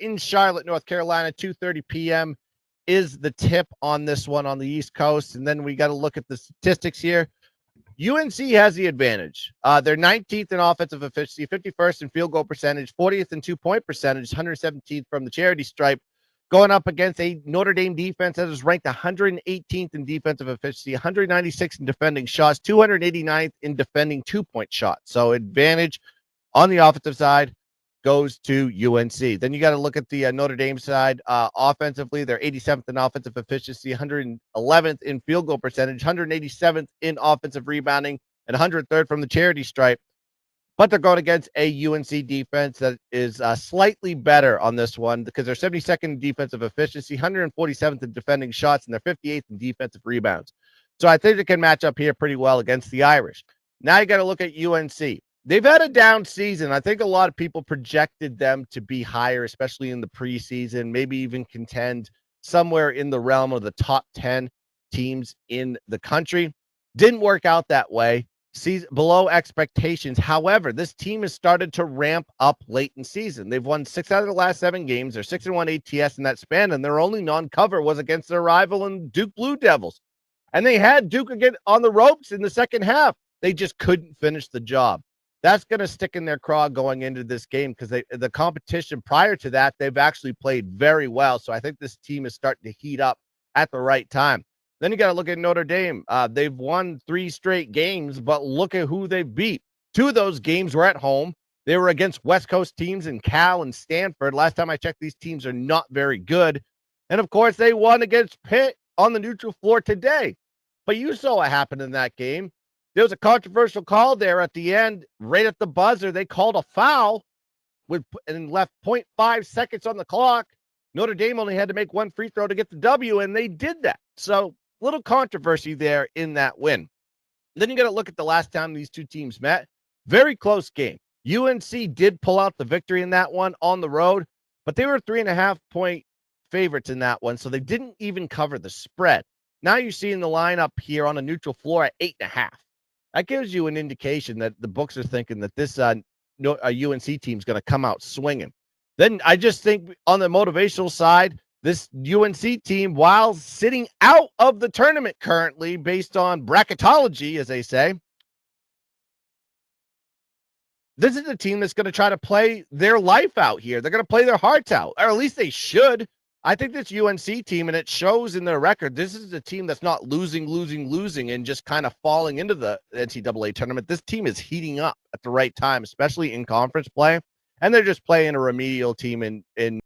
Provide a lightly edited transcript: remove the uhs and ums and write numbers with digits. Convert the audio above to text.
in Charlotte, North Carolina, 2:30 p.m. is the tip on this one on the East Coast. And then we got to look at the statistics here. UNC has the advantage. They're 19th in offensive efficiency, 51st in field goal percentage, 40th in two-point percentage, 117th from the charity stripe, going up against a Notre Dame defense that is ranked 118th in defensive efficiency, 196th in defending shots, 289th in defending two-point shots. So advantage on the offensive side goes to UNC. Then you got to look at the Notre Dame side. Offensively, they're 87th in offensive efficiency, 111th in field goal percentage, 187th in offensive rebounding, and 103rd from the charity stripe. But they're going against a UNC defense that is slightly better on this one because they're 72nd in defensive efficiency, 147th in defending shots, and they're 58th in defensive rebounds. So I think they can match up here pretty well against the Irish. Now you got to look at UNC. They've had a down season. I think a lot of people projected them to be higher, especially in the preseason, maybe even contend somewhere in the realm of the top 10 teams in the country. Didn't work out that way. Season below expectations. However, this team has started to ramp up late in season. They've won 6 out of the last 7 games. They're 6-1 ATS in that span, and their only non-cover was against their rival in Duke Blue Devils. And they had Duke again on the ropes in the second half. They just couldn't finish the job. That's going to stick in their craw going into this game because the competition prior to that, they've actually played very well. So I think this team is starting to heat up at the right time. Then you got to look at Notre Dame. They've won 3 straight games, but look at who they beat. 2 of those games were at home. They were against West Coast teams in Cal and Stanford. Last time I checked, these teams are not very good. And, of course, they won against Pitt on the neutral floor today. But you saw what happened in that game. There was a controversial call there at the end, right at the buzzer. They called a foul and left 0.5 seconds on the clock. Notre Dame only had to make 1 free throw to get the W, and they did that. So little controversy there in that win. Then you got to look at the last time these two teams met. Very close game. UNC did pull out the victory in that one on the road, but they were 3.5-point favorites in that one, so they didn't even cover the spread. Now you're seeing the lineup here on a neutral floor at 8.5. That gives you an indication that the books are thinking that this UNC team is going to come out swinging. Then I just think on the motivational side, this UNC team, while sitting out of the tournament currently based on bracketology, as they say, this is a team that's going to try to play their life out here. They're going to play their hearts out, or at least they should. I think this UNC team, and it shows in their record, this is a team that's not losing, and just kind of falling into the NCAA tournament. This team is heating up at the right time, especially in conference play, and they're just playing a remedial team in